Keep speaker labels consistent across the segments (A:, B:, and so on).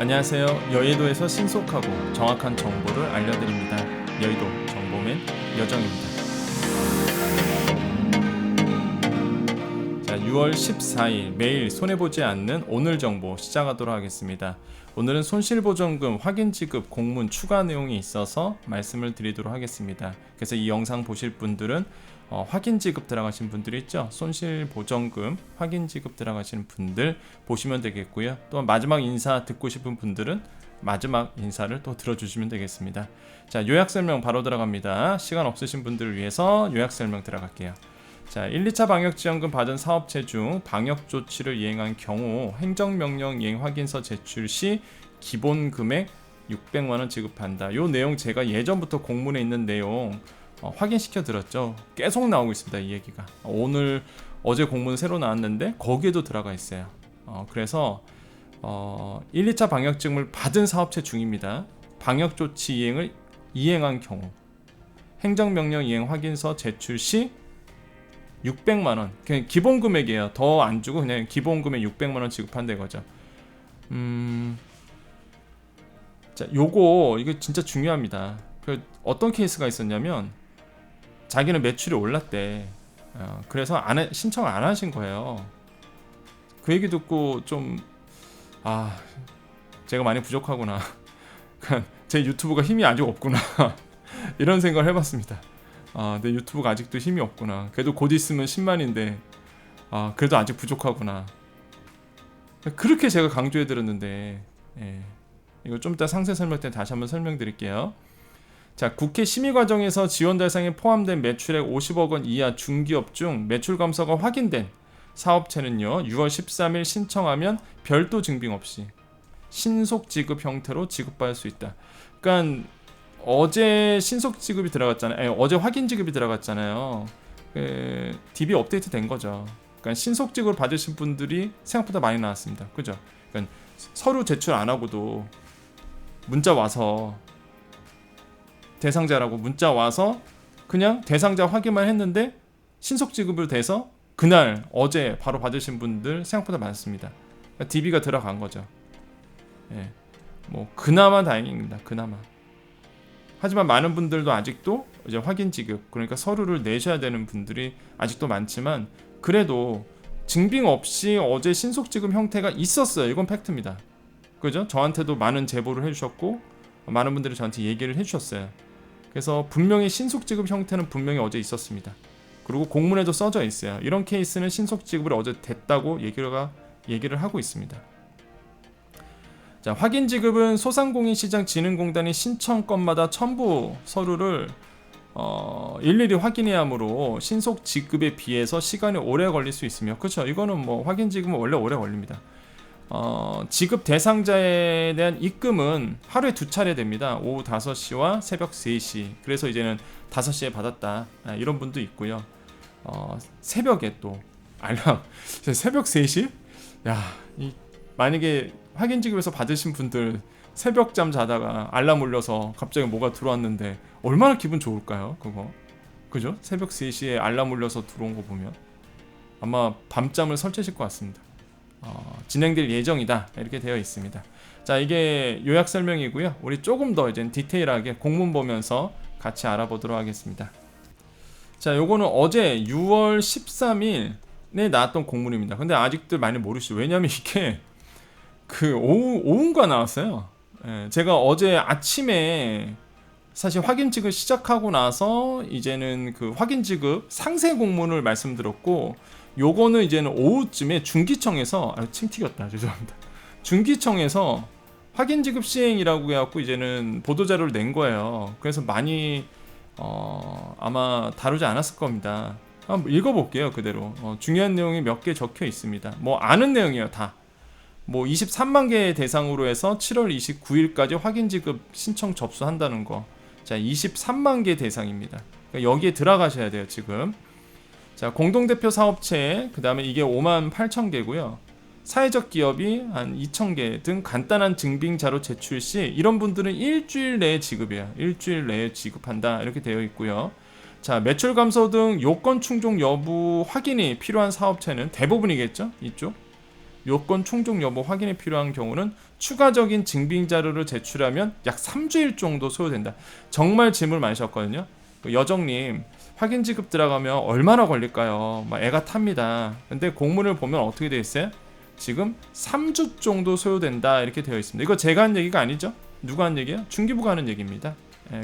A: 안녕하세요. 여의도에서 신속하고 정확한 정보를 알려드립니다. 여의도 정보맨 여정입니다. 자, 6월 14일 매일 손해보지 않는 오늘 정보 시작하도록 하겠습니다. 오늘은 손실보전금 확인 지급 공문 추가 내용이 있어서 말씀을 드리도록 하겠습니다. 그래서 이 영상 보실 분들은 확인 지급 들어가신 분들이 있죠. 손실보전금 확인 지급 들어가시는 분들 보시면 되겠고요. 또 마지막 인사 듣고 싶은 분들은 마지막 인사를 또 들어주시면 되겠습니다. 자, 요약 설명 바로 들어갑니다. 시간 없으신 분들을 위해서 요약 설명 들어갈게요. 자, 1, 2차 방역지원금 받은 사업체 중 방역조치를 이행한 경우 행정명령 이행 확인서 제출 시 기본 금액 600만원 지급한다. 요 내용 제가 예전부터 공문에 있는 내용 확인시켜 드렸죠. 계속 나오고 있습니다. 이 얘기가. 어제 공문 새로 나왔는데 거기에도 들어가 있어요. 그래서 1, 2차 방역지원금을 받은 사업체 중입니다. 방역조치 이행을 이행한 경우 행정명령 이행 확인서 제출 시 600만원 그냥 기본 금액이에요. 더 안 주고 그냥 기본 금액 600만원 지급한다 이거죠. 자, 이거 진짜 중요합니다. 어떤 케이스가 있었냐면 자기는 매출이 올랐대. 그래서 신청을 안 하신 거예요. 그 얘기 듣고 좀 제가 많이 부족하구나. 제 유튜브가 힘이 아직 없구나. 이런 생각을 해봤습니다. 내 유튜브가 아직도 힘이 없구나. 그래도 곧 있으면 10만인데 그래도 아직 부족하구나. 그렇게 제가 강조해드렸는데 이거 좀 이따 상세 설명 때 다시 한번 설명드릴게요. 자, 국회 심의 과정에서 지원 대상에 포함된 매출액 50억 원 이하 중기업 중 매출 감소가 확인된 사업체는요 6월 13일 신청하면 별도 증빙 없이 신속 지급 형태로 지급받을 수 있다. 그러니까 어제 신속 지급이 들어갔잖아요. 어제 확인 지급이 들어갔잖아요. DB 업데이트 된 거죠. 그러니까 신속 지급을 받으신 분들이 생각보다 많이 나왔습니다. 그죠? 그러니까 서류 제출 안 하고도 문자 와서 대상자라고 문자 와서 그냥 대상자 확인만 했는데 신속 지급으로 돼서 그날 어제 바로 받으신 분들 생각보다 많습니다. 그러니까 DB가 들어간 거죠. 뭐 그나마 다행입니다. 그나마. 하지만 많은 분들도 아직도 이제 확인 지급, 그러니까 서류를 내셔야 되는 분들이 아직도 많지만 그래도 증빙 없이 어제 신속 지급 형태가 있었어요. 이건 팩트입니다. 그죠? 저한테도 많은 제보를 해주셨고 많은 분들이 저한테 얘기를 해주셨어요. 그래서 분명히 신속 지급 형태는 분명히 어제 있었습니다. 그리고 공문에도 써져 있어요. 이런 케이스는 신속 지급을 어제 됐다고 얘기를 하고 있습니다. 자, 확인 지급은 소상공인시장진흥공단이 신청 건마다 첨부 서류를 일일이 확인해야 하므로 신속 지급에 비해서 시간이 오래 걸릴 수 있으며, 그렇죠? 이거는 뭐 확인 지급은 원래 오래 걸립니다. 지급 대상자에 대한 입금은 하루에 2차례 됩니다. 오후 5시와 새벽 3시. 그래서 이제는 5시에 받았다. 이런 분도 있고요. 새벽에 또 알람 새벽 3시? 만약에 확인 지급에서 받으신 분들 새벽잠 자다가 알람 울려서 갑자기 뭐가 들어왔는데 얼마나 기분 좋을까요? 그거. 그죠? 새벽 3시에 알람 울려서 들어온 거 보면 아마 밤잠을 설치실 것 같습니다. 진행될 예정이다. 이렇게 되어 있습니다. 자, 이게 요약 설명이고요. 우리 조금 더 이제 디테일하게 공문 보면서 같이 알아보도록 하겠습니다. 자, 요거는 어제 6월 13일에 나왔던 공문입니다. 근데 아직도 많이 모르시죠. 왜냐면 이게 오후인가 나왔어요. 제가 어제 아침에 사실 확인 지급 시작하고 나서 이제는 그 확인 지급 상세 공문을 말씀드렸고, 요거는 이제는 오후쯤에 중기청에서 침 튀겼다. 죄송합니다. 중기청에서 확인 지급 시행이라고 해갖고 이제는 보도자료를 낸 거예요. 그래서 많이 아마 다루지 않았을 겁니다. 한번 읽어볼게요. 그대로 중요한 내용이 몇 개 적혀 있습니다. 뭐 아는 내용이에요. 다. 뭐 23만 개 대상으로 해서 7월 29일까지 확인 지급 신청 접수한다는 거. 자, 23만 개 대상입니다. 그러니까 여기에 들어가셔야 돼요, 지금. 자, 공동대표 사업체, 그 다음에 이게 5만 8천 개고요. 사회적 기업이 한 2천 개 등 간단한 증빙 자료 제출 시 이런 분들은 일주일 내에 지급이에요. 일주일 내에 지급한다. 이렇게 되어 있고요. 자, 매출 감소 등 요건 충족 여부 확인이 필요한 사업체는 대부분이겠죠? 이쪽. 요건 충족 여부 확인이 필요한 경우는 추가적인 증빙 자료를 제출하면 약 3주일 정도 소요된다. 정말 질문을 많이 하셨거든요. 여정님 확인 지급 들어가면 얼마나 걸릴까요? 막 애가 탑니다. 근데 공문을 보면 어떻게 되어 있어요? 지금 3주 정도 소요된다 이렇게 되어 있습니다. 이거 제가 한 얘기가 아니죠? 누가 한 얘기예요? 중기부가 하는 얘기입니다.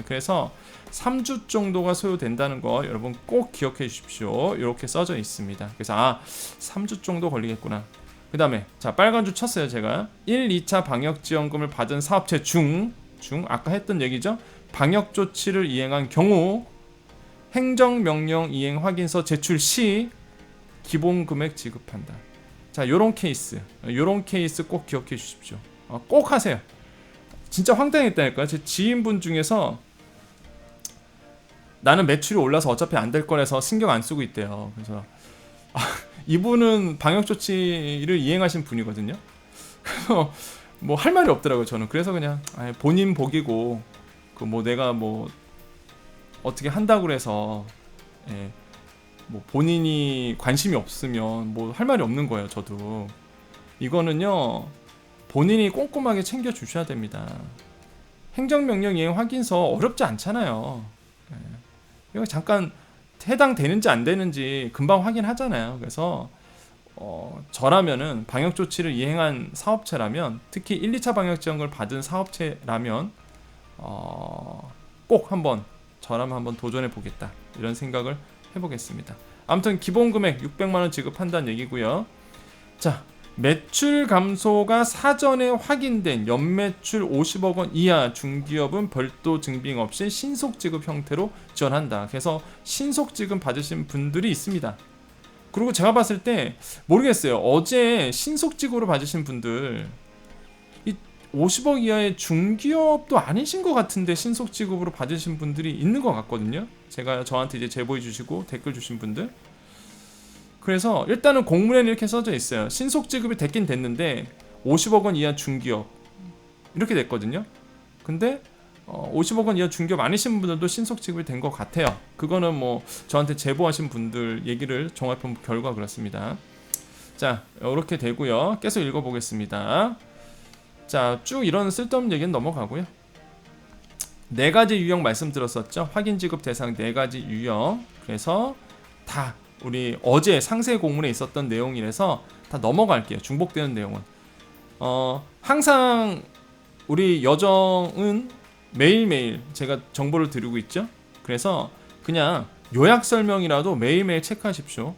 A: 그래서 3주 정도가 소요된다는 거 여러분 꼭 기억해 주십시오. 이렇게 써져 있습니다. 그래서 3주 정도 걸리겠구나. 그 다음에 자 빨간 줄 쳤어요. 제가 1, 2차 방역지원금을 받은 사업체 중 아까 했던 얘기죠. 방역조치를 이행한 경우 행정명령 이행 확인서 제출 시 기본금액 지급한다. 자 요런 케이스 꼭 기억해 주십시오. 꼭 하세요. 진짜 황당했다니까요. 제 지인분 중에서 나는 매출이 올라서 어차피 안 될 거라서 신경 안 쓰고 있대요. 그래서 이분은 방역조치를 이행하신 분이거든요. 그래서 뭐 할 말이 없더라고요. 저는 그래서 그냥 본인 복이고 그 뭐 내가 뭐 어떻게 한다고 그래서 뭐 본인이 관심이 없으면 뭐 할 말이 없는 거예요. 저도 이거는요 본인이 꼼꼼하게 챙겨 주셔야 됩니다. 행정명령 이행 확인서 어렵지 않잖아요. 이거 잠깐 해당되는지 안 되는지 금방 확인하잖아요. 그래서 저라면은 방역조치를 이행한 사업체라면 특히 1, 2차 방역지원금을 받은 사업체라면 꼭 저라면 한번 도전해 보겠다 이런 생각을 해보겠습니다. 아무튼 기본금액 600만원 지급한다는 얘기고요. 자 매출 감소가 사전에 확인된 연매출 50억 원 이하 중기업은 별도 증빙 없이 신속 지급 형태로 지원한다. 그래서 신속 지급 받으신 분들이 있습니다. 그리고 제가 봤을 때 모르겠어요. 어제 신속 지급으로 받으신 분들 이 50억 이하의 중기업도 아니신 것 같은데 신속 지급으로 받으신 분들이 있는 것 같거든요. 제가 저한테 이제 제보해 주시고 댓글 주신 분들. 그래서 일단은 공문에는 이렇게 써져 있어요. 신속 지급이 됐긴 됐는데 50억 원 이하 중기업 이렇게 됐거든요. 근데 50억 원 이하 중기업 아니신 분들도 신속 지급이 된 것 같아요. 그거는 뭐 저한테 제보하신 분들 얘기를 종합해본 결과 그렇습니다. 자 이렇게 되고요. 계속 읽어보겠습니다. 자 쭉 이런 쓸데없는 얘기는 넘어가고요. 4가지 유형 말씀드렸었죠. 확인 지급 대상 4가지 유형. 그래서 다 우리 어제 상세 공문에 있었던 내용이라서 다 넘어갈게요. 중복되는 내용은 항상 우리 여정은 매일매일 제가 정보를 드리고 있죠. 그래서 그냥 요약 설명이라도 매일매일 체크하십시오.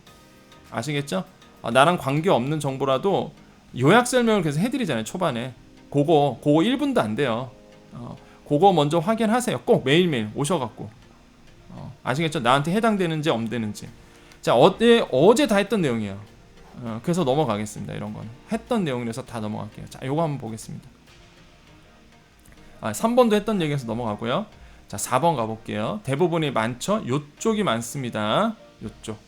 A: 아시겠죠? 나랑 관계없는 정보라도 요약 설명을 계속 해드리잖아요. 초반에 그거 1분도 안 돼요. 그거 먼저 확인하세요. 꼭 매일매일 오셔갖고 아시겠죠? 나한테 해당되는지 없되는지. 자 어제 다 했던 내용이에요. 그래서 넘어가겠습니다. 이런 거는 했던 내용이라서 다 넘어갈게요. 자 요거 한번 보겠습니다. 3번도 했던 얘기에서 넘어가고요. 자 4번 가볼게요. 대부분이 많죠? 요쪽이 많습니다. 요쪽.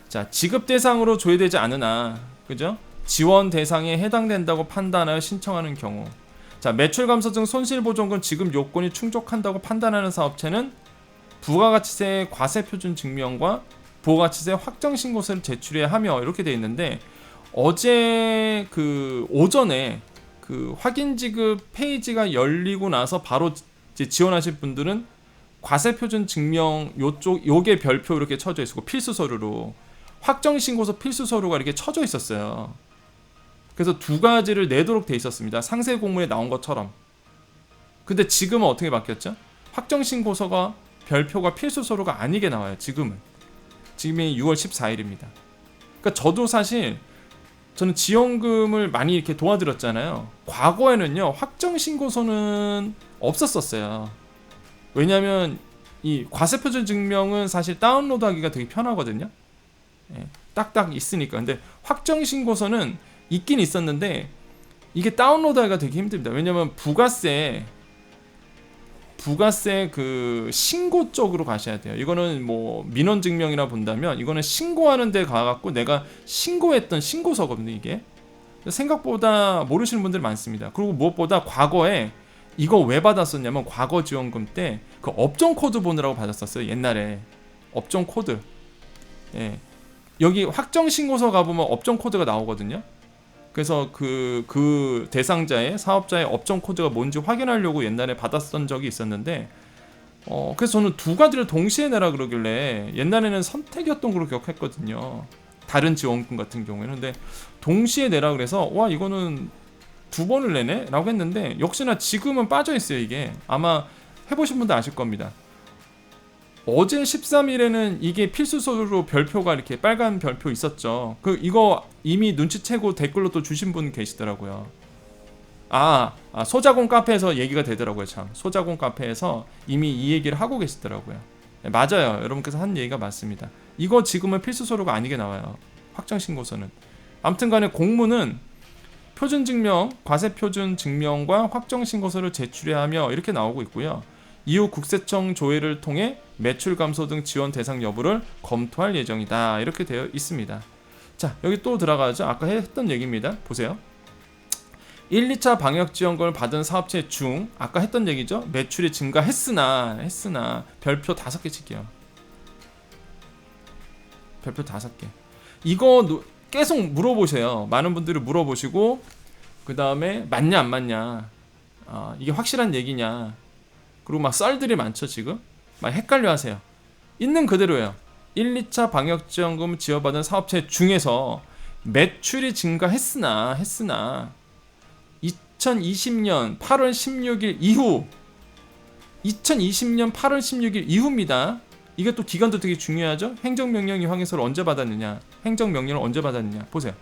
A: 자 지급 대상으로 조회되지 않으나 그죠? 지원 대상에 해당된다고 판단하여 신청하는 경우. 자 매출 감소 등 손실보전금 지급 요건이 충족한다고 판단하는 사업체는 부가가치세 과세표준 증명과 부가가치세 확정신고서를 제출해야 하며 이렇게 되어 있는데 어제 그 오전에 그 확인 지급 페이지가 열리고 나서 바로 이제 지원하실 분들은 과세표준 증명 요게 별표 이렇게 쳐져 있고 필수 서류로 확정신고서 필수 서류가 이렇게 쳐져 있었어요. 그래서 2가지를 내도록 돼 있었습니다. 상세 공문에 나온 것처럼. 근데 지금은 어떻게 바뀌었죠? 확정신고서가 별표가 필수 서류가 아니게 나와요. 지금이 6월 14일입니다. 그러니까 저도 사실 저는 지원금을 많이 이렇게 도와드렸잖아요. 과거에는요 확정신고서는 없었어요. 왜냐하면 이 과세표준 증명은 사실 다운로드하기가 되게 편하거든요. 딱딱 있으니까. 근데 확정신고서는 있긴 있었는데 이게 다운로드하기가 되게 힘듭니다. 왜냐하면 부가세 그 신고 쪽으로 가셔야 돼요. 이거는 뭐 민원증명이라 본다면 이거는 신고하는 데 가갖고 내가 신고했던 신고서거든요. 이게 생각보다 모르시는 분들 많습니다. 그리고 무엇보다 과거에 이거 왜 받았었냐면 과거 지원금 때 그 업종 코드 보느라고 받았었어요. 옛날에 업종 코드. 여기 확정 신고서 가보면 업종 코드가 나오거든요. 그래서 그 대상자의 사업자의 업종 코드가 뭔지 확인하려고 옛날에 받았던 적이 있었는데 그래서 저는 두 가지를 동시에 내라 그러길래 옛날에는 선택이었던 걸로 기억했거든요. 다른 지원금 같은 경우에는. 근데 동시에 내라 그래서 와 이거는 두 번을 내네? 라고 했는데 역시나 지금은 빠져있어요. 이게 아마 해보신 분들 아실 겁니다. 어제 13일에는 이게 필수서로 별표가 이렇게 빨간 별표 있었죠. 이거 이미 눈치채고 댓글로 또 주신 분 계시더라고요. 소자공 카페에서 얘기가 되더라고요. 참 소자공 카페에서 이미 이 얘기를 하고 계시더라고요. 네, 맞아요. 여러분께서 한 얘기가 맞습니다. 이거 지금은 필수서류가 아니게 나와요. 확정신고서는. 아무튼간에 공문은 표준증명, 과세표준증명과 확정신고서를 제출해야 하며 이렇게 나오고 있고요. 이후 국세청 조회를 통해 매출 감소 등 지원 대상 여부를 검토할 예정이다. 이렇게 되어 있습니다. 자, 여기 또 들어가죠. 아까 했던 얘기입니다. 보세요. 1, 2차 방역지원금을 받은 사업체 중 아까 했던 얘기죠. 매출이 증가했으나 별표 5개 칠게요. 별표 5개. 이거 계속 물어보세요. 많은 분들이 물어보시고 그 다음에 맞냐 안 맞냐, 이게 확실한 얘기냐, 그리고 막 썰들이 많죠. 지금 막 헷갈려 하세요. 있는 그대로예요. 1, 2차 방역지원금 지원받은 사업체 중에서 매출이 증가했으나 2020년 8월 16일 이후 2020년 8월 16일 이후입니다. 이게 또 기간도 되게 중요하죠. 행정명령이 확인서를 언제 받았느냐, 행정명령을 언제 받았느냐 보세요.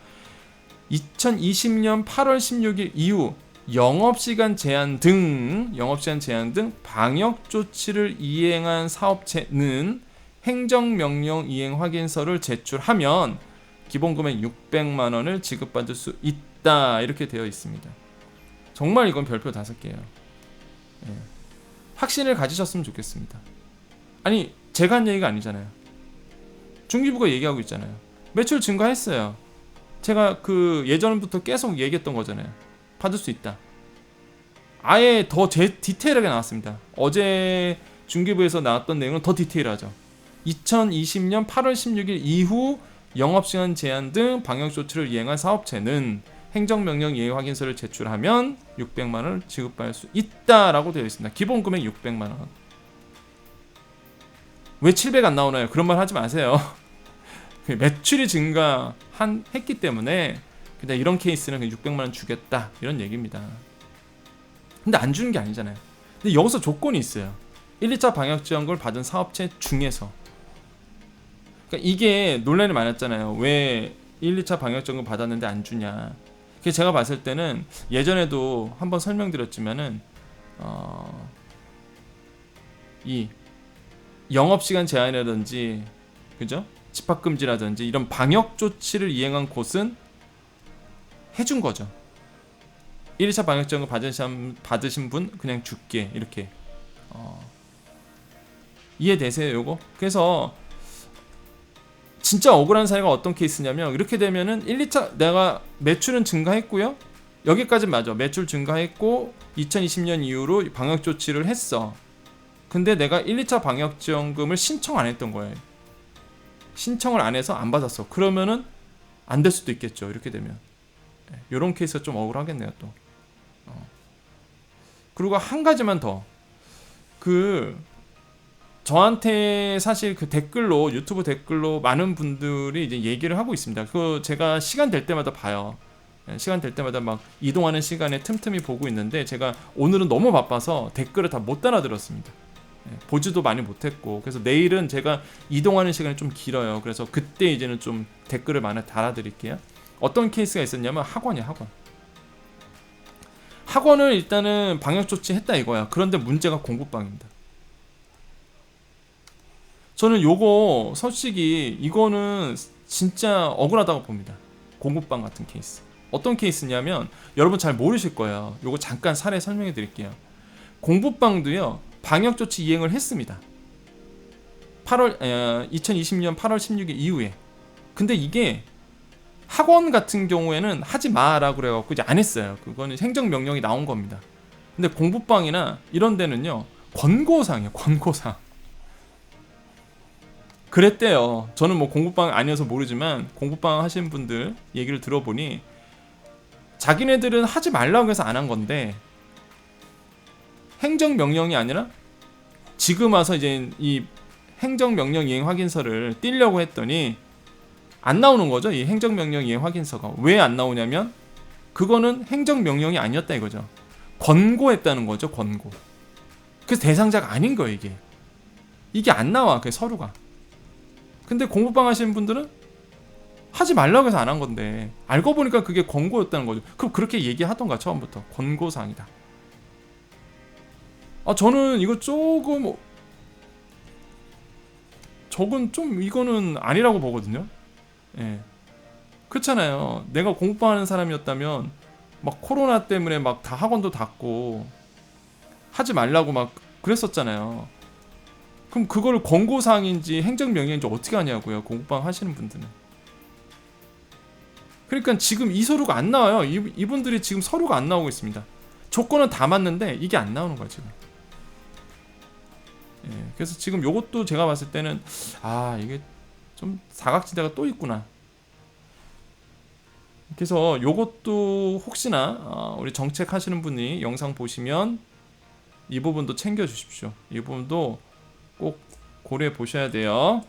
A: 2020년 8월 16일 이후 영업시간 제한 등 방역조치를 이행한 사업체는 행정명령 이행 확인서를 제출하면 기본금액 600만 원을 지급받을 수 있다. 이렇게 되어 있습니다. 정말 이건 별표 5개예요. 예. 확신을 가지셨으면 좋겠습니다. 아니 제가 한 얘기가 아니잖아요. 중기부가 얘기하고 있잖아요. 매출 증가했어요. 제가 예전부터 계속 얘기했던 거잖아요. 받을 수 있다. 아예 더 디테일하게 나왔습니다. 어제 중기부에서 나왔던 내용은 더 디테일하죠. 2020년 8월 16일 이후 영업시간 제한 등 방역조치를 이행한 사업체는 행정명령 이행 확인서를 제출하면 600만 원을 지급받을 수 있다라고 되어 있습니다. 기본금액 600만 원. 왜 700 안 나오나요? 그런 말 하지 마세요. 매출이 증가했기 때문에 그냥 이런 케이스는 600만 원 주겠다 이런 얘기입니다. 근데 안 주는 게 아니잖아요. 근데 여기서 조건이 있어요. 1, 2차 방역지원금을 받은 사업체 중에서. 그러니까 이게 논란이 많았잖아요. 왜 1, 2차 방역지원금 받았는데 안 주냐. 그래서 제가 봤을 때는 예전에도 한번 설명드렸지만은 이 영업시간 제한이라든지 그죠? 집합금지라든지 이런 방역조치를 이행한 곳은 해준 거죠. 1, 2차 방역지원금 받으신 분 그냥 줄게 이렇게. 이해되세요 요거? 그래서 진짜 억울한 사례가 어떤 케이스냐면 이렇게 되면은 1, 2차 내가 매출은 증가했고요. 여기까지 맞아. 매출 증가했고 2020년 이후로 방역조치를 했어. 근데 내가 1, 2차 방역지원금을 신청 안 했던 거예요. 신청을 안 해서 안 받았어. 그러면은 안 될 수도 있겠죠. 이렇게 되면. 이런 케이스가 좀 억울하겠네요 또. 그리고 한 가지만 더. 저한테 사실 댓글로 유튜브 댓글로 많은 분들이 이제 얘기를 하고 있습니다. 제가 시간 될 때마다 봐요. 시간 될 때마다 막 이동하는 시간에 틈틈이 보고 있는데 제가 오늘은 너무 바빠서 댓글을 다 못 달아들었습니다. 보지도 많이 못했고 그래서 내일은 제가 이동하는 시간이 좀 길어요. 그래서 그때 이제는 좀 댓글을 많이 달아드릴게요. 어떤 케이스가 있었냐면 학원이야. 학원을 일단은 방역조치 했다 이거야. 그런데 문제가 공부방입니다. 저는 요거 솔직히 이거는 진짜 억울하다고 봅니다. 공부방 같은 케이스. 어떤 케이스냐면 여러분 잘 모르실 거예요. 요거 잠깐 사례 설명해 드릴게요. 공부방도요 방역조치 이행을 했습니다. 2020년 8월 16일 이후에. 근데 이게 학원 같은 경우에는 하지 마라고 그래갖고 이제 안 했어요. 그거는 행정명령이 나온 겁니다. 근데 공부방이나 이런 데는요 권고사항이에요. 권고사항. 그랬대요. 저는 뭐 공부방 아니어서 모르지만 공부방 하시는 분들 얘기를 들어보니 자기네들은 하지 말라고 해서 안 한 건데 행정명령이 아니라 지금 와서 이제 이 행정명령 이행 확인서를 띄려고 했더니 안 나오는 거죠. 이 행정명령 이행 확인서가 왜 안 나오냐면 그거는 행정명령이 아니었다 이거죠. 권고했다는 거죠. 권고. 그래서 대상자가 아닌 거예요. 이게 안 나와. 그 서류가. 근데 공부방 하시는 분들은 하지 말라고 해서 안 한 건데 알고 보니까 그게 권고였다는 거죠. 그럼 그렇게 얘기하던가 처음부터 권고사항이다. 저는 이거 조금 저건 좀 이거는 아니라고 보거든요. 예. 그렇잖아요. 내가 공부하는 사람이었다면 막 코로나 때문에 막 다 학원도 닫고 하지 말라고 막 그랬었잖아요. 그럼 그걸 권고사항인지 행정명령인지 어떻게 하냐고요. 공부방 하시는 분들은. 그러니까 지금 이 서류가 안 나와요. 이분들이 지금 서류가 안 나오고 있습니다. 조건은 다 맞는데 이게 안 나오는 거야 지금. 예, 그래서 지금 요것도 제가 봤을 때는 이게 좀 사각지대가 또 있구나. 그래서 요것도 혹시나 우리 정책 하시는 분이 영상 보시면 이 부분도 챙겨 주십시오. 이 부분도 꼭 고려해 보셔야 돼요.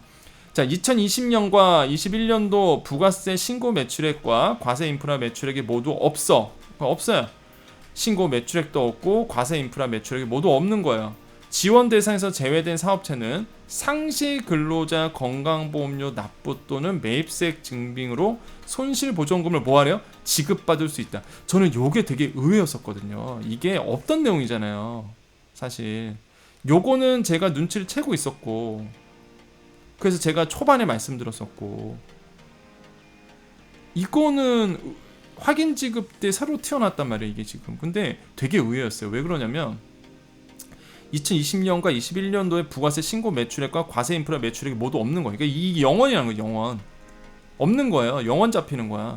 A: 자, 2020년과 21년도 부가세 신고 매출액과 과세 인프라 매출액이 모두 없어요. 신고 매출액도 없고 과세 인프라 매출액이 모두 없는 거예요. 지원 대상에서 제외된 사업체는 상시 근로자 건강보험료 납부 또는 매입세액 증빙으로 손실보전금을 뭐하래요? 지급받을 수 있다. 저는 요게 되게 의외였었거든요. 이게 없던 내용이잖아요. 사실 요거는 제가 눈치를 채고 있었고 그래서 제가 초반에 말씀드렸었고 이거는 확인 지급 때 새로 튀어났단 말이에요. 이게 지금 근데 되게 의외였어요. 왜 그러냐면 2020년과 21년도에 부가세 신고 매출액과 과세 인프라 매출액이 모두 없는 거예요. 그러니까 이 영원이라는 거예요. 영원. 없는 거예요. 영원 잡히는 거야.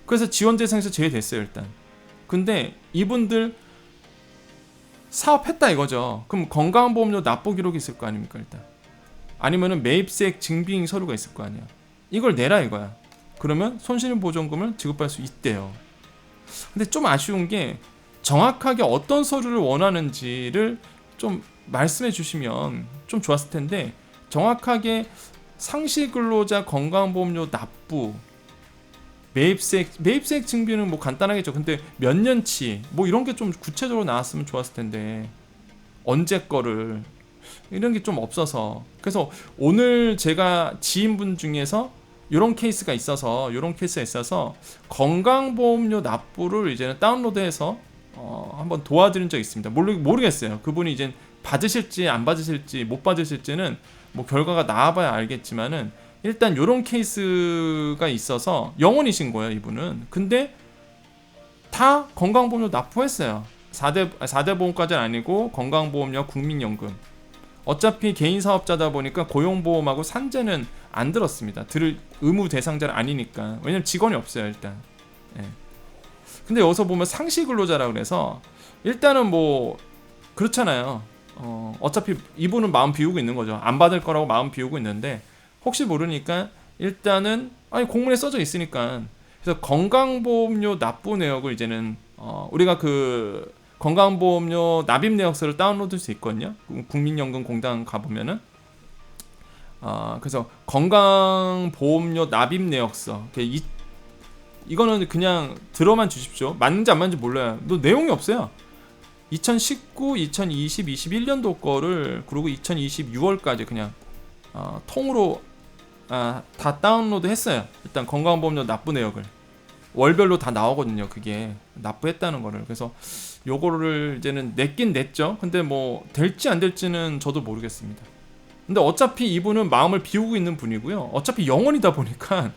A: 그래서 지원 대상에서 제외됐어요. 일단. 근데 이분들 사업했다 이거죠. 그럼 건강보험료 납부 기록이 있을 거 아닙니까 일단. 아니면은 매입세액 증빙 서류가 있을 거 아니야. 이걸 내라 이거야. 그러면 손실보전금을 지급할 수 있대요. 근데 좀 아쉬운 게 정확하게 어떤 서류를 원하는지를 좀 말씀해 주시면 좀 좋았을 텐데 정확하게 상시 근로자 건강보험료 납부 매입세액 증빙은 뭐 간단하겠죠. 근데 몇 년치 뭐 이런 게 좀 구체적으로 나왔으면 좋았을 텐데 언제 거를 이런 게 좀 없어서 그래서 오늘 제가 지인분 중에서 이런 케이스가 있어서 건강보험료 납부를 이제는 다운로드해서 한번 도와드린 적이 있습니다. 모르겠어요. 그분이 이제 받으실지 안 받으실지 못 받으실지는 뭐 결과가 나와봐야 알겠지만은 일단 이런 케이스가 있어서 영원이신 거예요 이분은. 근데 다 건강보험료 납부했어요. 4대 보험까지는 아니고 건강보험료 국민연금. 어차피 개인 사업자다 보니까 고용보험하고 산재는 안 들었습니다. 들을 의무 대상자는 아니니까. 왜냐면 직원이 없어요 일단. 예. 근데 여기서 보면 상시 근로자라 그래서 일단은 뭐 그렇잖아요. 어차피 이분은 마음 비우고 있는 거죠. 안 받을 거라고 마음 비우고 있는데 혹시 모르니까 일단은 공문에 써져 있으니까 그래서 건강보험료 납부 내역을 이제는 우리가 그 건강보험료 납입 내역서를 다운로드할 수 있거든요. 국민연금공단 가보면은 그래서 건강보험료 납입 내역서 이거는 그냥 들어만 주십시오. 맞는지 안 맞는지 몰라요. 내용이 없어요. 2019, 2020, 21년도 거를 그리고 2026월까지 그냥 통으로 다 다운로드 했어요. 일단 건강보험료 납부 내역을 월별로 다 나오거든요. 그게 납부했다는 거를. 그래서 요거를 이제는 냈긴 냈죠. 근데 뭐 될지 안 될지는 저도 모르겠습니다. 근데 어차피 이분은 마음을 비우고 있는 분이고요. 어차피 영원이다 보니까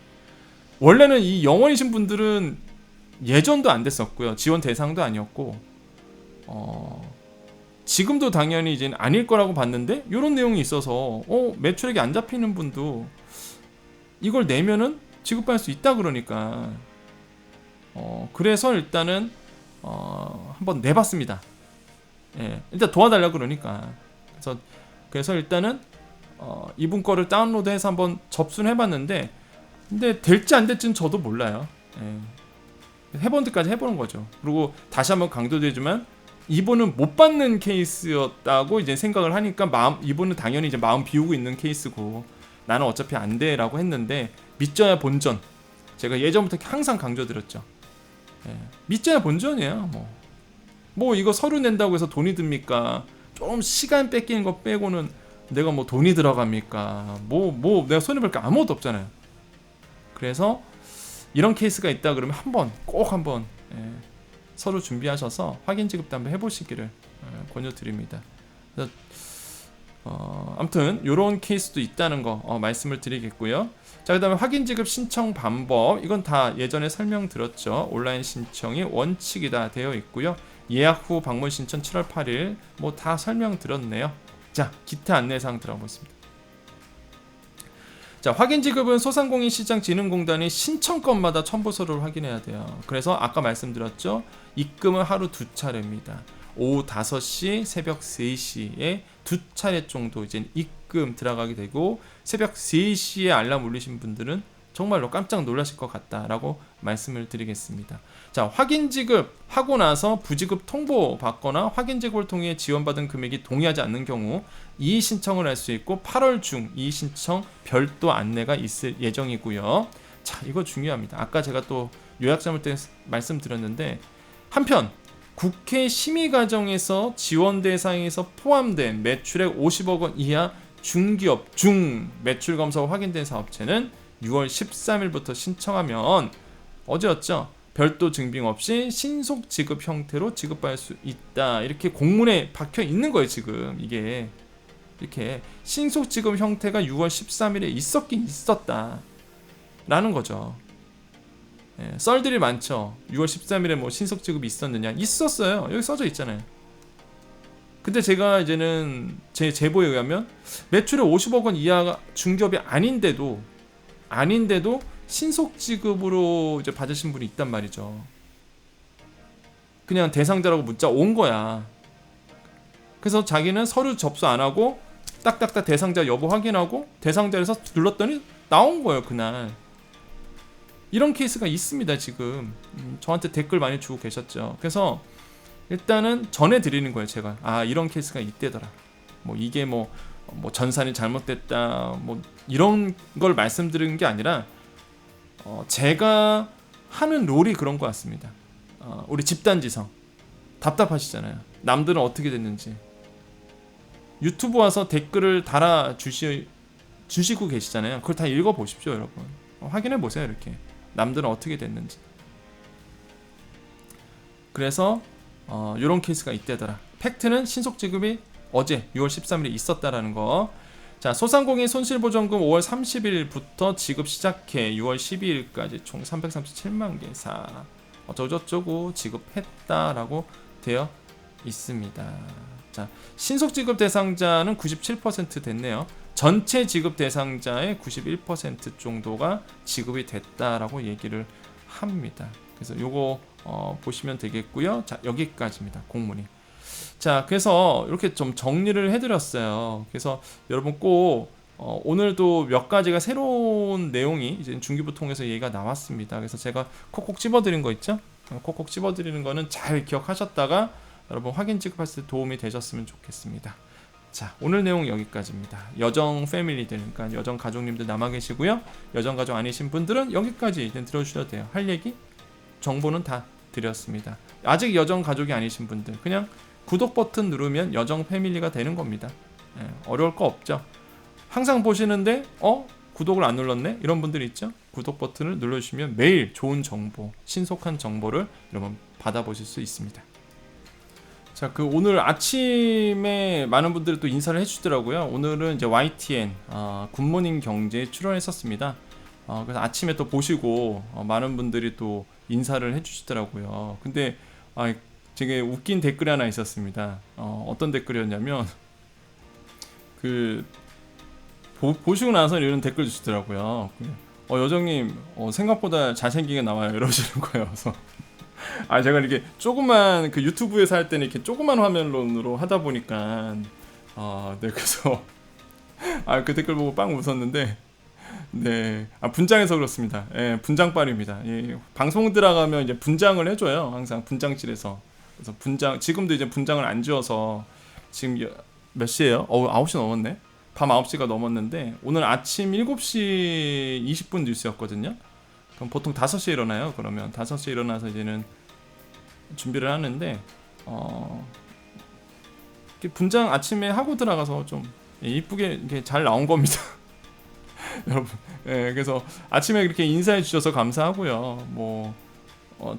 A: 원래는 이 영원이신 분들은 예전도 안 됐었고요. 지원 대상도 아니었고 지금도 당연히 이제 아닐 거라고 봤는데 이런 내용이 있어서 매출액이 안 잡히는 분도 이걸 내면은 지급받을 수 있다 그러니까 그래서 일단은 한번 내봤습니다. 예, 일단 도와달라 그러니까 그래서 일단은 이분 거를 다운로드해서 한번 접수를 해봤는데 근데 될지 안 될지는 저도 몰라요. 예. 해본 데까지 해보는 거죠. 그리고 다시 한번 강조되지만 이분은 못 받는 케이스였다고 이제 생각을 하니까 이분은 당연히 이제 마음 비우고 있는 케이스고 나는 어차피 안 돼라고 했는데 믿져야 본전. 제가 예전부터 항상 강조드렸죠. 예, 믿져야 본전이에요. 뭐 이거 서류 낸다고 해서 돈이 듭니까? 좀 시간 뺏기는 거 빼고는 내가 뭐 돈이 들어갑니까? 뭐 내가 손해볼 게 아무것도 없잖아요. 그래서 이런 케이스가 있다 그러면 꼭 한번 서류 준비하셔서 확인 지급도 한번 해보시기를 권유드립니다. 그래서 아무튼 이런 케이스도 있다는 거 말씀을 드리겠고요. 자, 그다음에 확인 지급 신청 방법, 이건 다 예전에 설명드렸죠. 온라인 신청이 원칙이다 되어 있고요. 예약 후 방문 신청 7월 8일 뭐 다 설명드렸네요. 자, 기타 안내사항 들어보겠습니다. 자, 확인 지급은 소상공인시장진흥공단이 신청건마다 첨부서류를 확인해야 돼요. 그래서 아까 말씀드렸죠. 입금은 하루 2차례입니다. 오후 5시, 새벽 3시에 2차례 정도 이제 입금 들어가게 되고, 새벽 3시에 알람 울리신 분들은 정말로 깜짝 놀라실 것 같다라고 말씀을 드리겠습니다. 자, 확인 지급하고 나서 부지급 통보 받거나 확인 지급을 통해 지원받은 금액이 동의하지 않는 경우 이의 신청을 할 수 있고 8월 중 이의 신청 별도 안내가 있을 예정이고요. 자, 이거 중요합니다. 아까 제가 또 요약자물 때 말씀드렸는데, 한편 국회 심의 과정에서 지원 대상에서 포함된 매출액 50억 원 이하 중기업 중 매출 검사 확인된 사업체는 6월 13일부터 신청하면 어제였죠. 별도 증빙 없이 신속 지급 형태로 지급받을 수 있다. 이렇게 공문에 박혀 있는 거예요. 지금 이게 이렇게 신속 지급 형태가 6월 13일에 있었긴 있었다 라는 거죠. 썰들이 많죠. 6월 13일에 뭐 신속 지급이 있었느냐? 있었어요. 여기 써져 있잖아요. 근데 제가 이제는 제 제보에 의하면 매출의 50억 원 이하 중기업이 아닌데도 신속 지급으로 이제 받으신 분이 있단 말이죠. 그냥 대상자라고 문자 온 거야. 그래서 자기는 서류 접수 안 하고 딱딱딱 대상자 여부 확인하고 대상자에서 눌렀더니 나온 거예요, 그날. 이런 케이스가 있습니다, 지금. 저한테 댓글 많이 주고 계셨죠. 그래서 일단은 전해드리는 거예요, 제가. 아, 이런 케이스가 있대더라. 뭐 이게 뭐 전산이 잘못됐다, 뭐 이런 걸 말씀드리는 게 아니라 제가 하는 롤이 그런 것 같습니다. 우리 집단지성 답답하시잖아요. 남들은 어떻게 됐는지. 유튜브 와서 댓글을 달아 주시고 계시잖아요. 그걸 다 읽어보십시오, 여러분. 확인해 보세요, 이렇게. 남들은 어떻게 됐는지. 그래서 이런 케이스가 있대더라. 팩트는 신속 지급이 어제 6월 13일에 있었다라는 거. 자, 소상공인 손실보전금 5월 30일부터 지급 시작해 6월 12일까지 총 337만 개사 어쩌고저쩌고 지급했다라고 되어 있습니다. 자, 신속 지급 대상자는 97% 됐네요. 전체 지급 대상자의 91% 정도가 지급이 됐다라고 얘기를 합니다. 그래서 요거 보시면 되겠고요. 자, 여기까지입니다. 공문이. 자, 그래서 이렇게 좀 정리를 해드렸어요. 그래서 여러분 꼭 오늘도 몇 가지가 새로운 내용이 이제 중기부 통해서 얘기가 나왔습니다. 그래서 제가 콕콕 집어드린 거 있죠? 콕콕 집어드리는 거는 잘 기억하셨다가 여러분 확인 지급하실 때 도움이 되셨으면 좋겠습니다. 자, 오늘 내용 여기까지입니다. 여정 패밀리들, 그러니까 여정 가족님들 남아 계시고요. 여정 가족 아니신 분들은 여기까지 들어주셔도 돼요. 할 얘기, 정보는 다 드렸습니다. 아직 여정 가족이 아니신 분들 그냥 구독 버튼 누르면 여정 패밀리가 되는 겁니다. 어려울 거 없죠. 항상 보시는데 구독을 안 눌렀네? 이런 분들 있죠? 구독 버튼을 눌러주시면 매일 좋은 정보, 신속한 정보를 여러분 받아보실 수 있습니다. 자, 오늘 아침에 많은 분들이 또 인사를 해주시더라고요. 오늘은 이제 YTN 굿모닝 경제에 출연했었습니다. 그래서 아침에 또 보시고 많은 분들이 또 인사를 해주시더라고요. 근데 되게 웃긴 댓글이 하나 있었습니다. 어떤 댓글이었냐면 보시고 나서 이런 댓글 주시더라고요. 여정님 생각보다 잘생기게 나와요, 이러시는 거예요. 그래서 제가 이렇게 조그만 유튜브에서 할 때는 이렇게 조그만 화면으로 하다 보니까 네, 그래서 그 댓글 보고 빵 웃었는데 네, 분장해서 그렇습니다. 예, 분장빨입니다. 예, 방송 들어가면 이제 분장을 해줘요. 항상 분장실에서. 그래서 분장 지금도 이제 분장을 안 지어서 지금 몇 시예요? 9시 넘었네. 밤 9시가 넘었는데 오늘 아침 7시 20분 뉴스였거든요. 그럼 보통 5시에 일어나요. 그러면 5시에 일어나서 이제는 준비를 하는데 분장 아침에 하고 들어가서 좀 이쁘게 이렇게 잘 나온 겁니다. 여러분. 예, 그래서 아침에 이렇게 인사해 주셔서 감사하고요. 뭐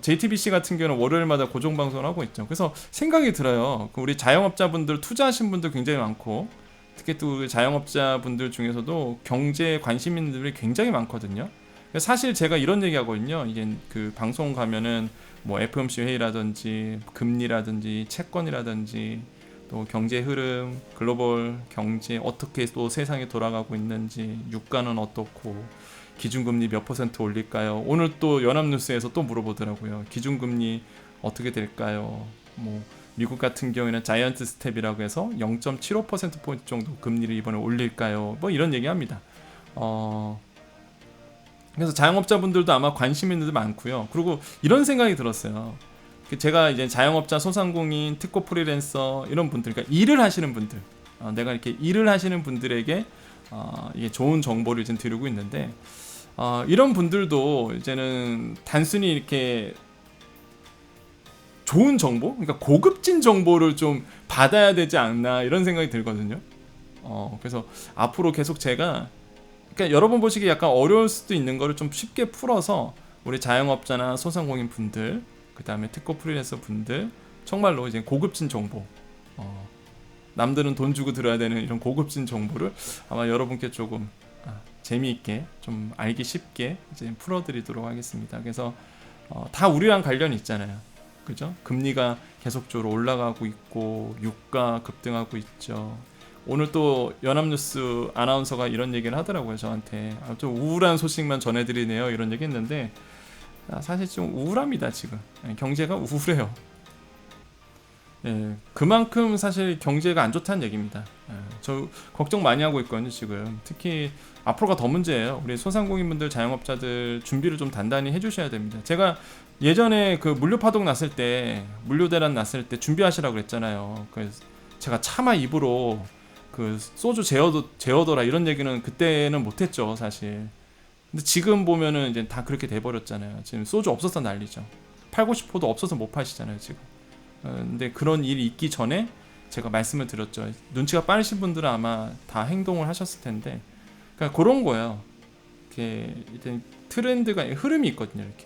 A: JTBC 같은 경우는 월요일마다 고정 방송을 하고 있죠. 그래서 생각이 들어요. 우리 자영업자분들 투자하신 분들 굉장히 많고 특히 또 자영업자분들 중에서도 경제에 관심 있는 분들이 굉장히 많거든요. 사실 제가 이런 얘기하거든요. 이게 그 방송 가면은 뭐 FOMC 회의라든지 금리라든지 채권이라든지 또 경제 흐름, 글로벌 경제 어떻게 또 세상이 돌아가고 있는지, 유가는 어떻고 기준금리 몇 퍼센트 올릴까요? 오늘 또 연합뉴스에서 또 물어보더라고요. 기준금리 어떻게 될까요? 뭐 미국 같은 경우에는 자이언트 스텝이라고 해서 0.75%포인트 정도 금리를 이번에 올릴까요? 뭐 이런 얘기합니다. 그래서 자영업자분들도 아마 관심 있는 분들 많고요. 그리고 이런 생각이 들었어요. 제가 이제 자영업자, 소상공인, 특고 프리랜서 이런 분들, 그러니까 일을 하시는 분들, 내가 이렇게 일을 하시는 분들에게 이게 좋은 정보를 지금 드리고 있는데 이런 분들도 이제는 단순히 이렇게 좋은 정보, 그러니까 고급진 정보를 좀 받아야 되지 않나 이런 생각이 들거든요. 그래서 앞으로 계속 제가 그러니까 여러분 보시기에 약간 어려울 수도 있는 거를 좀 쉽게 풀어서 우리 자영업자나 소상공인 분들, 그 다음에 특고 프리랜서 분들 정말로 이제 고급진 정보, 남들은 돈 주고 들어야 되는 이런 고급진 정보를 아마 여러분께 조금 재미있게 좀 알기 쉽게 이제 풀어드리도록 하겠습니다. 그래서 다 우리랑 관련이 있잖아요. 그죠? 금리가 계속적으로 올라가고 있고 유가 급등하고 있죠. 오늘 또 연합뉴스 아나운서가 이런 얘기를 하더라고요. 저한테 좀 우울한 소식만 전해드리네요 이런 얘기 했는데 사실 좀 우울합니다. 지금 경제가 우울해요. 예, 그만큼 사실 경제가 안 좋다는 얘기입니다. 저 걱정 많이 하고 있거든요 지금. 특히 앞으로가 더 문제예요. 우리 소상공인분들, 자영업자들 준비를 좀 단단히 해주셔야 됩니다. 제가 예전에 그 물류파동 났을 때, 물류대란 났을 때 준비하시라고 그랬잖아요. 그래서 제가 차마 입으로 그 소주 제어더라 이런 얘기는 그때는 못했죠 사실. 근데 지금 보면은 이제 다 그렇게 돼버렸잖아요. 지금 소주 없어서 난리죠. 팔고 싶어도 없어서 못 파시잖아요 지금. 근데 그런 일이 있기 전에 제가 말씀을 드렸죠. 눈치가 빠르신 분들은 아마 다 행동을 하셨을 텐데, 그러니까 그런 거예요. 이렇게 일단 트렌드가 흐름이 있거든요 이렇게.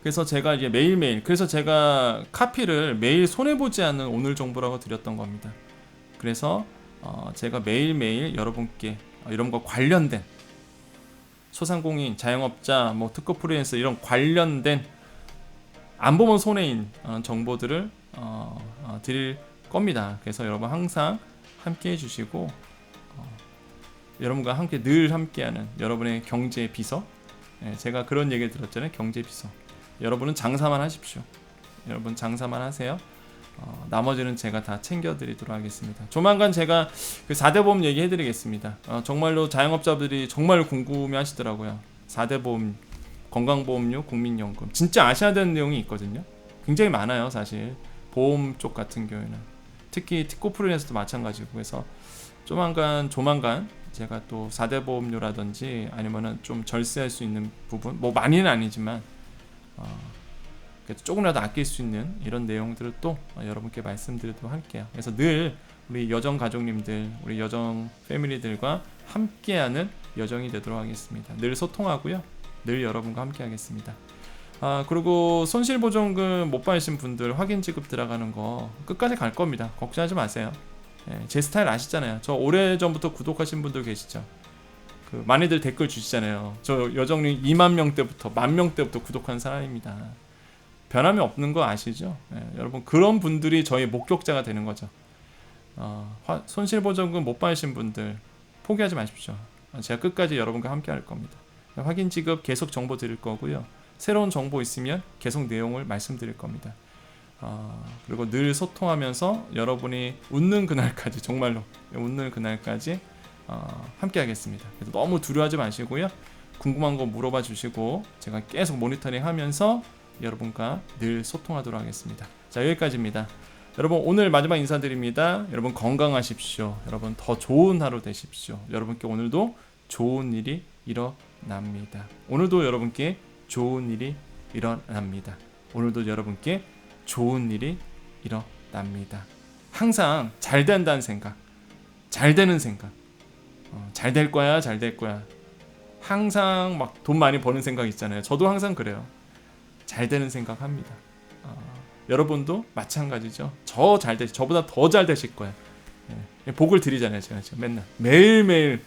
A: 그래서 제가 이제 매일매일, 그래서 제가 카피를 매일 손해보지 않는 오늘 정보라고 드렸던 겁니다. 그래서 제가 매일매일 여러분께 이런 거 관련된 소상공인, 자영업자, 뭐 특허 프리랜서 이런 관련된 안 보면 손해인 정보들을 드릴 겁니다. 그래서 여러분 항상 함께 해주시고 여러분과 함께 늘 함께하는 여러분의 경제 비서, 제가 그런 얘기를 들었잖아요. 경제 비서. 여러분은 장사만 하십시오. 여러분 장사만 하세요. 나머지는 제가 다 챙겨드리도록 하겠습니다. 조만간 제가 그 4대 보험 얘기해드리겠습니다. 정말로 자영업자들이 정말 궁금해하시더라고요. 4대 보험, 건강보험료, 국민연금 진짜 아셔야 되는 내용이 있거든요. 굉장히 많아요 사실. 보험 쪽 같은 경우에는 특히 특고 프리랜서도 마찬가지고. 그래서 조만간 제가 또 4대 보험료라든지 아니면은 좀 절세할 수 있는 부분, 뭐 많이는 아니지만 조금이라도 아낄 수 있는 이런 내용들을 또 여러분께 말씀드리도록 할게요. 그래서 늘 우리 여정 가족님들, 우리 여정 패밀리들과 함께하는 여정이 되도록 하겠습니다. 늘 소통하고요. 늘 여러분과 함께 하겠습니다. 그리고 손실보전금 못 받으신 분들 확인 지급 들어가는 거 끝까지 갈 겁니다. 걱정하지 마세요. 제 스타일 아시잖아요. 저 오래전부터 구독하신 분들 계시죠? 그 많이들 댓글 주시잖아요. 저 여정님 2만 명 때부터 10,000명 때부터 구독한 사람입니다. 변함이 없는 거 아시죠? 여러분 그런 분들이 저희 목격자가 되는 거죠. 손실보전금 못 받으신 분들 포기하지 마십시오. 제가 끝까지 여러분과 함께 할 겁니다. 확인 지급 계속 정보 드릴 거고요. 새로운 정보 있으면 계속 내용을 말씀드릴 겁니다. 그리고 늘 소통하면서 여러분이 웃는 그날까지, 정말로 웃는 그날까지 함께 하겠습니다. 그래서 너무 두려워하지 마시고요. 궁금한 거 물어봐 주시고 제가 계속 모니터링 하면서 여러분과 늘 소통하도록 하겠습니다. 자, 여기까지입니다. 여러분 오늘 마지막 인사드립니다. 여러분 건강하십시오. 여러분 더 좋은 하루 되십시오. 여러분께 오늘도 좋은 일이 일어납니다. 오늘도 여러분께 좋은 일이 일어납니다. 오늘도 여러분께 좋은 일이 일어납니다. 항상 잘 된다는 생각, 잘 되는 생각, 잘 될 거야, 잘 될 거야. 항상 막 돈 많이 버는 생각 있잖아요. 저도 항상 그래요. 잘 되는 생각 합니다. 여러분도 마찬가지죠. 저보다 더 잘 되실 거예요. 복을 드리잖아요. 제가 지금 맨날 매일매일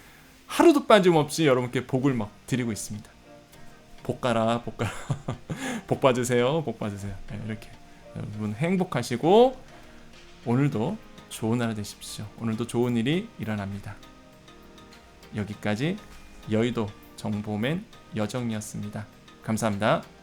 A: 하루도 빠짐없이 여러분께 복을 막 드리고 있습니다. 복 가라, 복 가라. 복 받으세요, 복 받으세요. 이렇게 여러분 행복하시고 오늘도 좋은 하루 되십시오. 오늘도 좋은 일이 일어납니다. 여기까지 여의도 정보맨 여정이었습니다. 감사합니다.